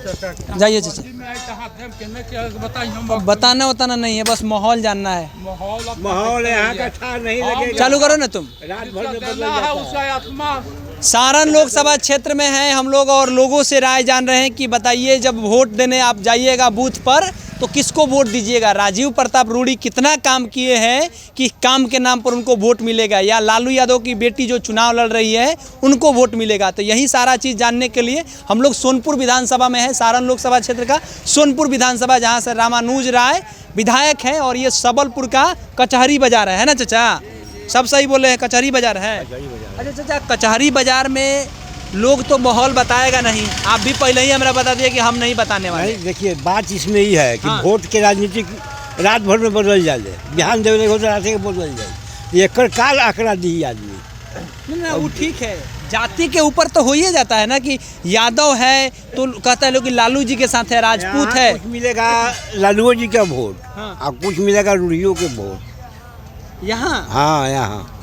जाइए चाचा। बताना बताना नहीं है, बस माहौल जानना है। माहौल यहाँ का अच्छा नहीं लगेगा। चालू करो ना तुम। रात भर में बदल जाता है। सारण लोकसभा क्षेत्र में हैं हम लोग और लोगों से राय जान रहे हैं कि बताइए, जब वोट देने आप जाइएगा बूथ पर तो किसको वोट दीजिएगा? राजीव प्रताप रूडी कितना काम किए हैं कि काम के नाम पर उनको वोट मिलेगा, या लालू यादव की बेटी जो चुनाव लड़ रही है उनको वोट मिलेगा? तो यही सारा चीज़ जानने के लिए हम लोग सोनपुर विधानसभा में है, सारण लोकसभा क्षेत्र का सोनपुर विधानसभा, जहाँ से रामानुज राय विधायक हैं और ये सबलपुर का कचहरी बाजार है ना चाचा? सब सही बोले हैं, कचहरी बाजार है। अच्छा चाचा, कचहरी बाजार में लोग तो माहौल बताएगा नहीं, आप भी पहले ही हमें बता दिए कि हम नहीं बताने वाले। देखिए बात इसमें ही है कि हाँ। वोट के राजनीतिक रात भर में बदल जाए, ध्यान देने को रात के बदल जाए, ये काल आंकड़ा दी आदमी। ना वो ठीक है, जाति के ऊपर तो हो ही जाता है ना कि यादव है तो कहता है लोग कि लालू जी के साथ है, राजपूत है। कुछ मिलेगा लालू जी का वोट हाँ। और कुछ मिलेगा रूढ़ियों के वोट यहाँ। हाँ यहाँ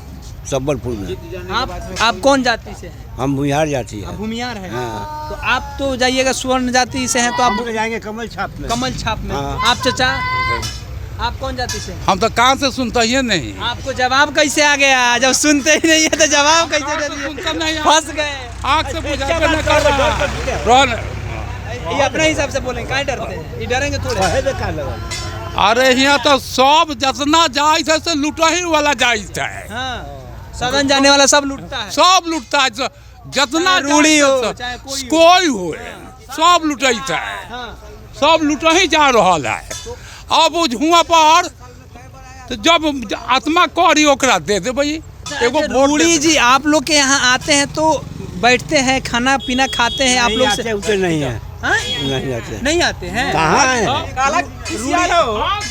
सबलपुर में। आप कौन जाति से हैं? हम भूमिहार जाति आप है। भूमिहार हैं। हाँ। तो आप तो जाइएगा स्वर्ण जाति से हैं तो आप जाएंगे कमल छाप में। कमल छाप में। हाँ। आप चाचा, आप कौन जाति से हैं? हम तो कान से सुनते ही नहीं। आपको जवाब कैसे आ गया? जब सुनते ही नहीं है तो जवाब कैसे दे सुनते नहीं दिए? है। फंस गए। आँख से बुझा के न कर रहा है। ये अपने हिसाब से बोलेंगे, काहे डरते हैं? ये डरेंगे थोड़े। अरे यहाँ तो सब जितना जायज है से लुटा ही वाला जायज है। हाँ, सदन जाने वाला सब लूटता है। सब लुटता है, जितना रूढ़ी हो, जायज चाहे है, कोई हो सब लुटता है। हाँ। सब लुटा ही जा रहा है। अब हुआ पर तो जब आत्मा करी ओकरा दे दे भाई एगो रूढ़ी जी, आप लोग के यहाँ आते हैं तो बैठते हैं, खाना पीना खाते हैं आप लोग से? उतरे नहीं है। हाँ? नहीं आते। नहीं आते हैं। कहाँ है?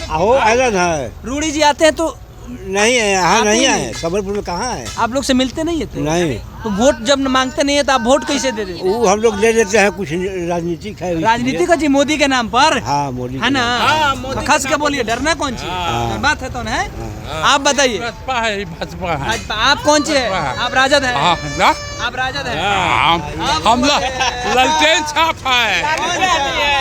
आओ अलग है। रूढ़ी जी आते हैं तो नहीं है यहाँ, नहीं है सबलपुर में। कहाँ है? आप लोग से मिलते नहीं है तो? नहीं। तो वोट जब मांगते नहीं है तो आप वोट कैसे दे देते? वो हम लोग ले लेते हैं, कुछ राजनीतिक है। राजनीति का जी, मोदी के नाम पर। हाँ मोदी है ना? तो खास के बोलिए, डरना कौन सी बात है तो ना है? आप बताइए। भाजपा है, भाजपा है। भाजपा। आप कौन सी है? आप राजद है? हाँ, आप राजद है? हम ललटेन छाप है।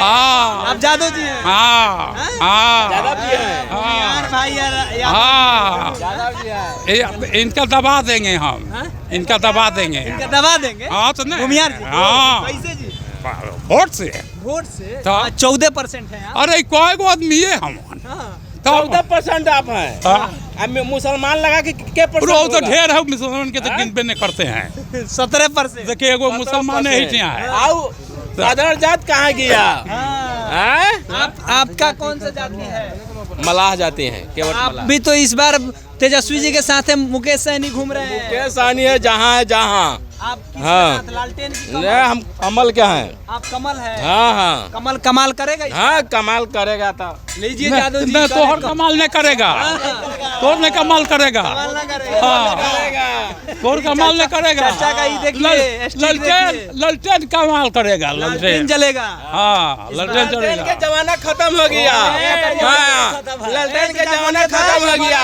हाँ, आप जादव जी हैं? हाँ, हाँ, यार भाई यार, हाँ, इनका दबा देंगे हम। हाँ? इनका दबा देंगे। इनका दबा देंगे? हाँ तो नहीं। भूमिहार जी? हाँ। कैसे जी? वोट से। वोट से? तो? 14% है आप। अरे कोई को आदमी है हम। हाँ। 14% आप हैं। मुसलमान लगा के क्या वो तो ढेर है, मुसलमान के तो गिनबे नहीं करते हैं। 17%। देखिए एगो मुसलमान ही है। आओ साधारण जात कहाँ गया? आपका कौन सा जाति है? मलाह जाते हैं केवल आप मलाह। भी तो इस बार तेजस्वी जी के साथ है, मुकेश सहनी घूम रहे हैं। कैसानी है जहाँ आप किसके हाँ। साथ? लालटेन की नहीं, कमल? हम कमल क्या हैं? आप कमल है? हाँ हाँ कमल कमाल करेगा? हाँ कमाल करेगा तो लीजिए जादव जी। नहीं, तोहर कमाल नहीं करेगा। तोहर नहीं कमाल करेगा। कमाल ना करेगा। हाँ, तोहर कमाल नहीं करेगा। चाचा का ही देखिए, स्टिक देखिए। ललटेन कमाल करेगा। लालटेन ललटेन जलेगा। हाँ, ललटेन ललटेन चलेगा। के जमाना खत्म हो गया। हाँ ललटेन के जमाना खत्म हो गया।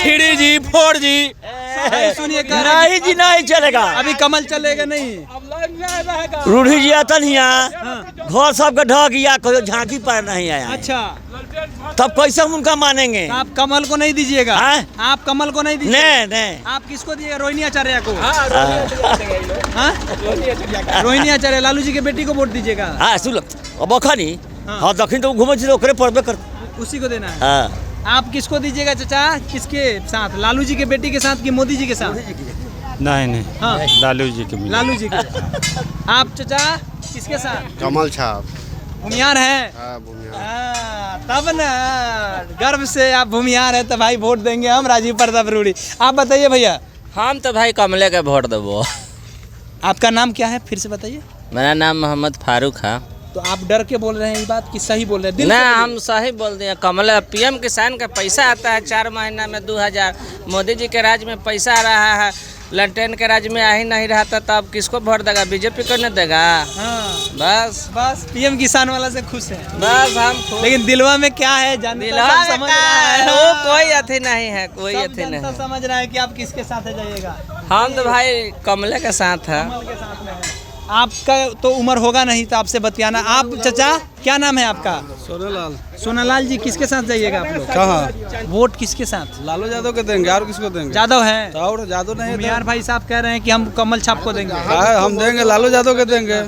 थ्री जी 4G सुनिए, नहीं जी नहीं चलेगा। अभी कमल चलेगा नहीं। रूढ़ी जी आता नहीं घर सबके ढह गया, कोई झांकी पर नहीं आया। अच्छा, तब कैसे हम उनका मानेंगे? तो आप कमल को नहीं दीजिएगा? हाँ? आप कमल को नहीं दीजिएगा? नहीं नहीं। आप किसको दिएगा? रोहिणी आचार्य को? हाँ रोहिणी आचार्य, लालू जी के बेटी को वोट दीजिएगा? हाँ सुन लो, अब अखनी हाँ दक्षिण तो घूमे ओकरे पड़बे कर। उसी को देना है। हाँ आप किसको दीजिएगा चाचा? किसके साथ? लालू जी के बेटी के साथ कि मोदी जी के साथ? नहीं नहीं, हाँ, लालू जी के मिले। लालू जी के। आप चाचा किसके साथ? कमल छाप। भूमिहार है? तब न गर्व से आप भूमिहार है तो भाई वोट देंगे हम राजीव प्रताप रूडी। आप बताइए भैया। हम तो भाई कमले के वोट देवो। आपका नाम क्या है, फिर से बताइए। मेरा नाम मोहम्मद फारूक है। तो आप डर के बोल रहे हैं ये बात कि सही बोल रहे हैं? दिल से नहीं बोलिए। हम सही बोल दिए। कमल PM किसान का पैसा आता है 4 महीना में 2000। मोदी जी के राज में पैसा आ रहा है, ललटेन के राज में आ ही नहीं रहा था, तब किसको वोट देगा? बीजेपी को नहीं देगा। हाँ, बस PM किसान वाला से खुश है। बस हम लेकिन दिलवा में क्या है जनता सब समझ रहा है। वो कोई अथी नहीं है, कोई सब अथी नहीं जनता है। समझ रहा है कि आप किसके साथ जाइएगा। हम तो भाई कमले के साथ है। कमल के साथ में है। आपका तो उम्र होगा नहीं तो आपसे बतियाना। आप चाचा क्या नाम है आपका? सोनालाल। सोनालाल जी, किसके साथ जाइएगा आप लोग? कहाँ? वोट किसके साथ? लालू यादव के देंगे और किसको देंगे? यादव है और यादव नहीं है यार भाई साहब कह रहे हैं कि हम कमल छाप को देंगे। हम देंगे लालू यादव के देंगे।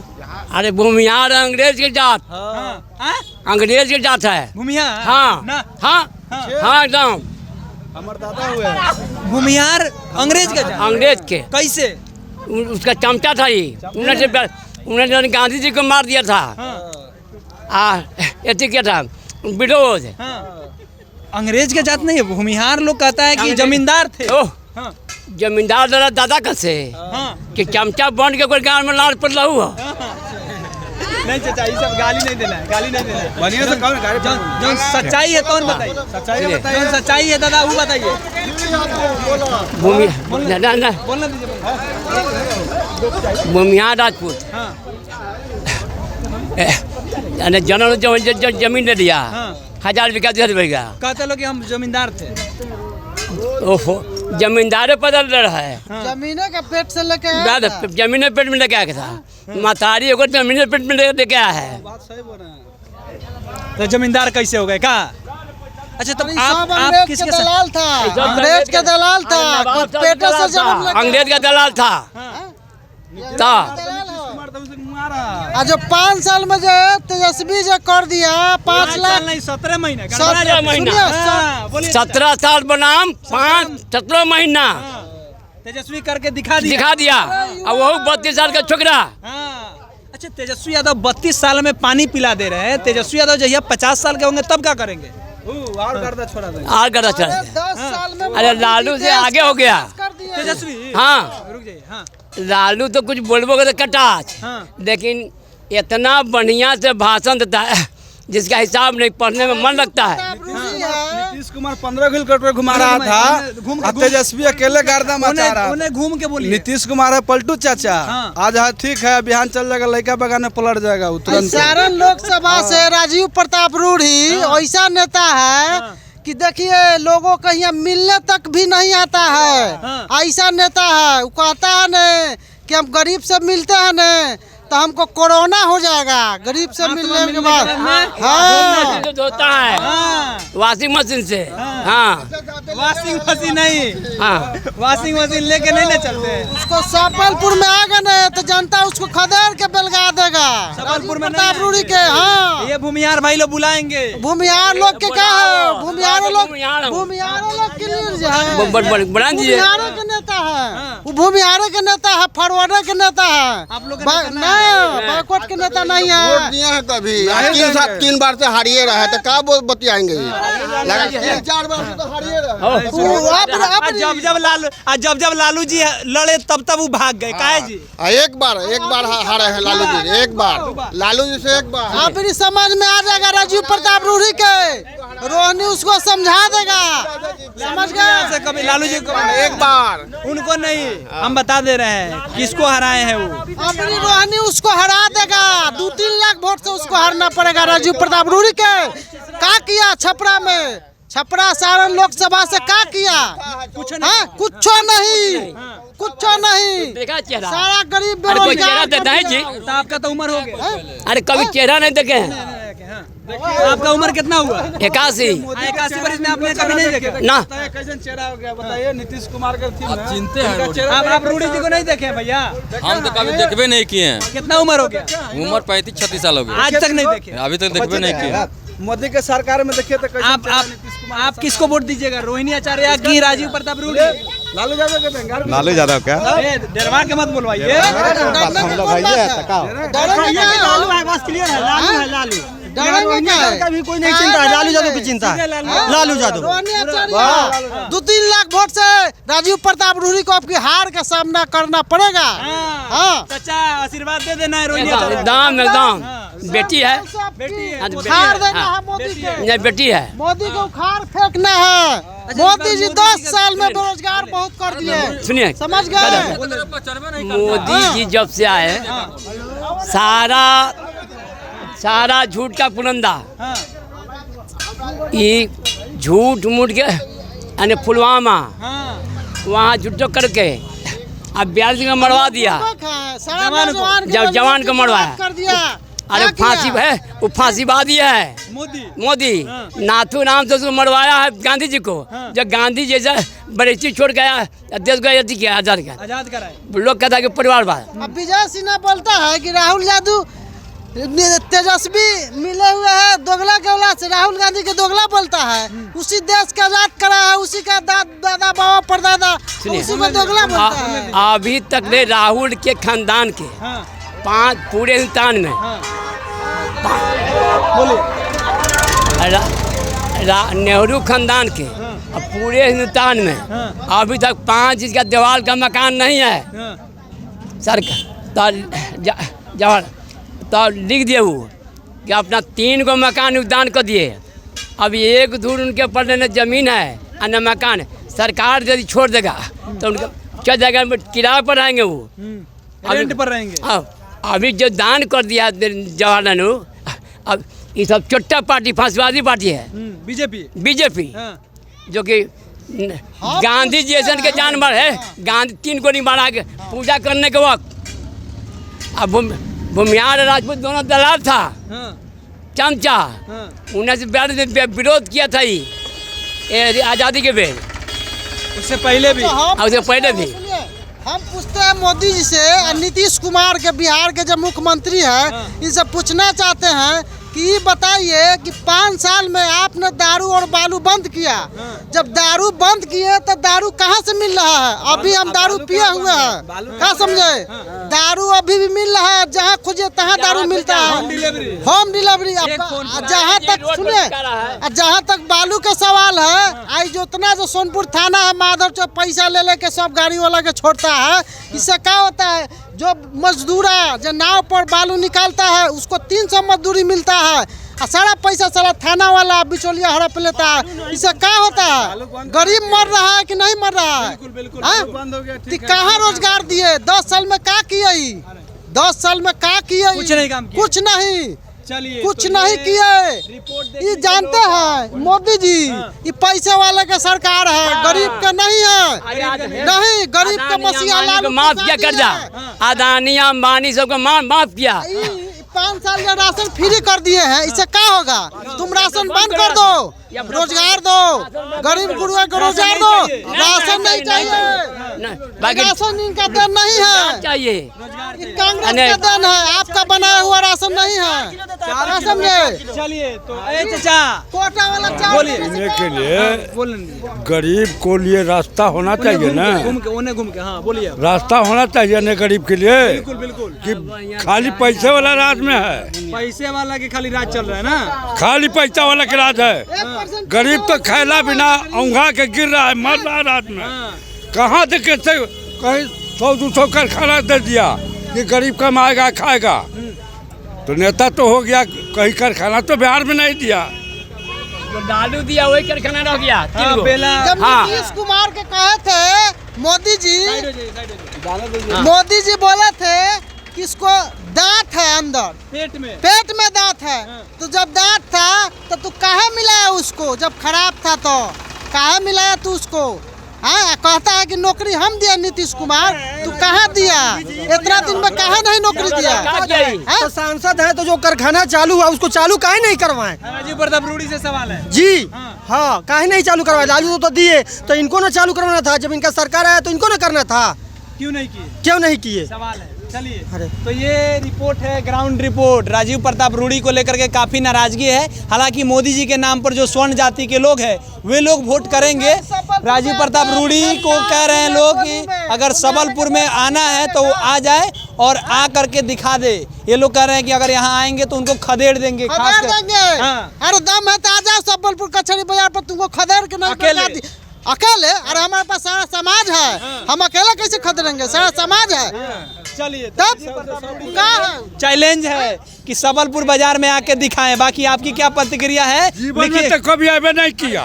अरे भूमिहार अंग्रेज के जात, अंग्रेज के जात है। भूमिहार? हाँ ना? हाँ हाँ एकदम हमारे दादा हुए भूमिहार अंग्रेज का जात? अंग्रेज के। कैसे? उसका चमचा था ये, उन्होंने गांधी जी को मार दिया था। ऐसे क्या था, विरोध। अंग्रेज के जात नहीं है, भूमिहार लोग कहता है कि जमींदार थे। ओह जमींदार दादा कैसे कि चमचा बन के कोई गाँव में लाड़ पर लहू नहीं चाचा, ये सब गाली नहीं देना है, गाली नहीं देना है। बढ़िया से कौन गाड़ी जो सच्चाई है कौन बताइए? सच्चाई बताइए। जो सच्चाई है दादा वो बताइए। भूमि बोलना दीजिए। भूमिहार राजपूत जनरल जमीन दे दिया, 1000 बीघा 10 बीघा। कहते लोग कि हम जमींदार थे। ओहो जमींदारे बदल रहा है। जमीने का पेट से लेके जमीन पेट में लेके आया था, मतारी को जमीन पेट में लेके आया है। तो जमींदार कैसे हो गए का? अच्छा तब आप किसके दलाल था? अंग्रेज का दलाल था, पेट से जमीन लेके अंग्रेज का दलाल था। आज 5 साल में जो तेजस्वी जो कर दिया 5 लाख नहीं 17 महीने 17 महीना 17 साल बनाम 17 महीना तेजस्वी करके दिखा दिया। अब वो 32 साल का छोकरा। अच्छा तेजस्वी यादव 32 साल में पानी पिला दे रहे हैं। तेजस्वी यादव जब 50 साल के होंगे तब क्या करेंगे? और गर्दा छोड़ा देंगे। और गर्दा छोड़ा देंगे। 10 साल में अरे लालू से आगे हो गया तेजस्वी। हाँ रुक जाइए। हाँ लालू तो कुछ बोलबो तो कटाच, लेकिन इतना बढ़िया से भाषण देता है जिसका हिसाब नहीं, पढ़ने में मन लगता है। नीतीश कुमार 15 किलोमीटर घुमा रहा था, तेजस्वी अकेले गर्दा मचा रहा था। उन्हें घूम के बोलिए। नीतीश कुमार है पलटू चाचा। आज है ठीक है, बिहान चल जाएगा, लड़का बगान में पलट जाएगा तुरंत। सारण लोकसभा से राजीव प्रताप रूढ़ी ऐसा नेता है कि देखिए लोगों को यहाँ मिलने तक भी नहीं आता है। ऐसा नेता है, वो कहता है न कि हम गरीब से मिलते हैं न तो हमको कोरोना हो जाएगा गरीब से मिलने के बाद। हाँ होता है वॉशिंग मशीन से। हाँ वॉशिंग मशीन नहीं, वॉशिंग मशीन लेके नहीं ले चलते हैं। उसको सबलपुर में आ गए न तो जनता उसको खदेड़ के बेलगा देगा। सबलपुर में प्रताप रूढ़ी के। हाँ ये भूमिहार भाई लोग बुलाएंगे। भूमिहार लोग के क्या है? भूमिहार लोग के लिए बना दीजिए। भूमिहार के नेता है, वो भूमिहार के नेता है, फरवर्डर के नेता है। आप लोग बैकवर्ड के नेता नहीं है। वोट दिए हैं कभी 3 बार से हारिए रहे तो क्या बतियाएंगे? 4 बार से तो हारिए रहे। जब लालू जी लड़े तब वो भाग गए। काहे जी? एक बार हारे हैं लालू जी, एक बार लालू जी से एक बार। आप मेरी समझ में आ जाएगा राजीव प्रताप रूढ़ी के, रोहनी उसको समझा देगा। समझ गए? कभी लालू जी को एक बार उनको नहीं, हम बता दे रहे हैं किसको हराए हैं वो। अपनी रोहनी उसको हरा देगा। 2-3 लाख वोट से उसको हारना पड़ेगा राजीव प्रताप रूढ़ी के। क्या किया छपरा में? छपरा सारण लोकसभा से क्या किया? कुछ नहीं। सारा गरीब बेरोजगार। जी तो आपका तो उम्र हो गया। अरे कभी चेहरा नहीं देखे। आपका उम्र कितना हुआ? 81। 81 वर्ष में आपने कभी नहीं देखे ना। कैसे चेहरा हो गया बताइए? नीतीश कुमार का चिंते हैं आप रूढ़ी जी को नहीं देखे हैं भैया? हम तो कभी देखबे नहीं किए हैं। कितना उम्र हो गया? उम्र 35-36 साल हो गया, आज तक नहीं देखे? अभी तक देखबे नहीं किए। मोदी के सरकार में देखिए तो आप किसको वोट दीजिएगा? रोहिणी आचार्य या की राजीव प्रताप रूढ़ी? लालू यादव के देंगे। लालू यादव क्या? डरवा के मत बोलवाइए। कभी कोई नहीं चिंता है, लालू यादव की चिंता है। लालू यादव 2-3 लाख वोट से राजीव प्रताप रूढ़ी को आपकी हार का सामना करना पड़ेगा। हाँ चाचा आशीर्वाद दे देना है रोहिणी एकदम बेटी है, उखाड़ देना है मोदी के। बेटी है। मोदी को उखाड़ फेंकना है। मोदी जी 10 साल में बेरोजगार बहुत कर दिए। सुनिए समझ गए? मोदी जी जब से आए सारा झूठ का पुलंदा, ये झूठ मूठ के यानी पुलवामा वहाँ झूठो करके अब 42 का मरवा दिया, जवान को मरवाया कर दिया। अरे फांसी है, वो फांसीवादी है मोदी। नाथू नाम से उसको मरवाया है गांधी जी को। जब गांधी जैसा बरेची छोड़ गया, देश को आजाद कराए, लोग कहता है कि परिवारवाद। अब विजय सिन्हा बोलता है कि राहुल यादव तेजस्वी मिले हुए हैं दोगला के औलाद से। राहुल गांधी के दोगला बोलता है, उसी देश का आजाद करा है, उसी का दादा बाबा परदादा, उसी को दोगला बोलता है। अभी तक ने राहुल के खानदान के 5 पूरे हिंदुस्तान में नेहरू खानदान के पूरे हिंदुस्तान में अभी तक 5 इसका दीवार का मकान नहीं है। सरकार जवाहर तो लिख दिए वो कि अपना 3 गो मकान दान कर दिए। अब 1 धूर उनके ऊपर न जमीन है और न मकान है। सरकार यदि छोड़ देगा तो उनका क्या जगह किराए पर रहेंगे, वो रेंट पर रहेंगे। अभी जो दान कर दिया जवाहरलाल नेहरू, अब ये सब छोटा पार्टी फांसीवादी पार्टी है बीजेपी, जो कि गांधी जैसन के जानवर है। गांधी 3 गोली मारा के पूजा करने के वक्त। अब भूमिहार राजपूत दोनों दलाल था, चमचा। उन्हें से विरोध किया था ये आज़ादी के बेर, उससे पहले भी हम पूछते हैं मोदी जी से, नीतीश कुमार के बिहार के जो मुख्यमंत्री है, इनसे पूछना चाहते हैं कि ये बताइए कि 5 साल में आपने दारू और बालू बंद किया। जब दारू बंद किए तो दारू कहाँ से मिल रहा है? अभी हम दारू पिए हुए हैं, क्या समझे? दारू अभी भी मिल रहा है, जहाँ खोजे तहाँ दारू मिलता है, होम डिलीवरी। जहाँ तक सुने, जहाँ तक बालू का सवाल है, आई जितना जो सोनपुर थाना है, माधव चौक पैसा ले लेके सब गाड़ी वाला के छोड़ता है। इससे क्या होता है, जो मजदूरा जो नाव पर बालू निकालता है उसको 300 मजदूरी मिलता है, और सारा पैसा सारा थाना वाला बिचौलिया हड़प लेता है। इससे क्या होता है, गरीब मर रहा है कि नहीं मर रहा है? कहाँ रोजगार दिए? 10 साल में क्या किए? 10 साल में क्या किए? कुछ नहीं कुछ नहीं किए। ये जानते हैं मोदी जी, ये पैसे वाले का सरकार है, गरीब का नहीं है। नहीं, गरीब का मसीहा लालू माफ किया कर्जा, अदानी अंबानी सबको माफ किया। 5 साल का राशन फ्री कर दिए हैं। इससे क्या होगा? तुम राशन बंद कर दो, रोजगार दो, गरीब गुरुआ को रोजगार दो। राशन नहीं चाहिए, राशन इनका देन नहीं है, चाहिए कांग्रेस का देन है, आपका बनाया हुआ राशन नहीं है। समझे? चलिए तो चाचा कोटा वाला बोलने के लिए गरीब को लिए रास्ता होना चाहिए ना, घूम के हाँ बोलिए। रास्ता होना चाहिए ना गरीब के लिए। बिल्कुल कि खाली पैसे वाला राज में है, पैसे वाला के खाली राज चल रहा है ना, खाली पैसा वाला के राज है। गरीब तो खैला बिना औंघा के गिर रहा है, मर रहा है रात में। कहाँ से कैसे कहीं 100-200 कारखाना दे दिया कि गरीब कमाएगा खाएगा, तो नेता तो हो गया, कहीं कारखाना तो बिहार में नहीं दिया। डालू दिया वही कारखाना रह गया। जब नीतीश कुमार के कहे थे मोदी जी बोले थे कि इसको दांत है अंदर, पेट में दांत है। तो जब दांत था तो तू कहाँ मिलाया उसको? जब खराब था तो कहाँ मिलाया तू उसको? हाँ, कहता है कि नौकरी हम दिया नीतीश कुमार, तू कहाँ दिया? इतना दिन में कहाँ नहीं नौकरी दिया? तो सांसद है तो जो कारखाना चालू हुआ उसको चालू काहे नहीं करवाए? राजीव प्रताप रूड़ी से सवाल है जी। हाँ, काहे नहीं चालू करवाए? लालू तो दिए, तो इनको ना चालू करवाना था। जब इनका सरकार आया तो इनको ना करना था। क्यों नहीं किए? सवाल है। चलिए, तो ये रिपोर्ट है, ग्राउंड रिपोर्ट। राजीव प्रताप रूड़ी को लेकर के काफ़ी नाराजगी है। हालांकि मोदी जी के नाम पर जो स्वर्ण जाति के लोग हैं वे लोग वोट करेंगे। राजीव प्रताप रूड़ी को कह रहे हैं लोग कि अगर सबलपुर में आना है तो वो आ जाए और आ करके दिखा दे। ये लोग कह रहे हैं कि अगर यहाँ आएंगे तो उनको खदेड़ देंगे। अरे दम है तो आ जाओ सबलपुर कचहरी बाजार पर, तुमको खदेड़ के नहीं अकेले। अरे हमारे पास सारा समाज है, हम अकेले कैसे खदेड़ेंगे? सारा समाज है। चलिए, तब चैलेंज है कि सबलपुर बाजार में आके दिखाएं। बाकी आपकी क्या प्रतिक्रिया है? जीवन में तो कभी आवे नहीं किया,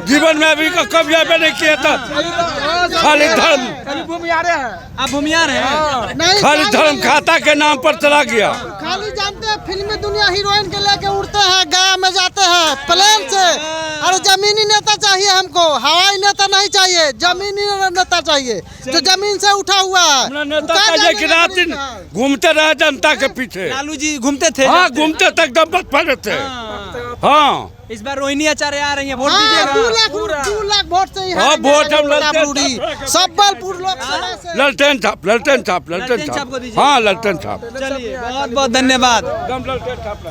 जीवन में अभी कभी आवे नहीं किया था। खाली धर्म, आप भूमियार हैं, खाली धर्म खाता के नाम पर चला गया। खाली जानते देखिए फिल्मी दुनिया हीरोइन के लेके उड़ते हैं, गया में जाते हैं प्लेन से। अरे जमीनी नेता चाहिए हमको, हवाई नेता नहीं चाहिए, जमीनी नेता चाहिए जो जमीन से उठा हुआ है। नेता चाहिए कि रात दिन घूमते रहे जनता के पीछे। लालू जी घूमते थे। हाँ घूमते तक दम पड़े थे। हाँ इस बार रोहिणी आचार्य आ रही है, वोट हाँ, दीजिएगा। 2 लाख वोट से ही हाँ, हारेंगे वोट हम प्रताप रूढ़ी। सबलपुर लोकसभा से ललटेन छाप ललटेन छाप को दीजिए। हाँ ललटेन छाप। चलिए बहुत बहुत धन्यवाद। ललटेन छाप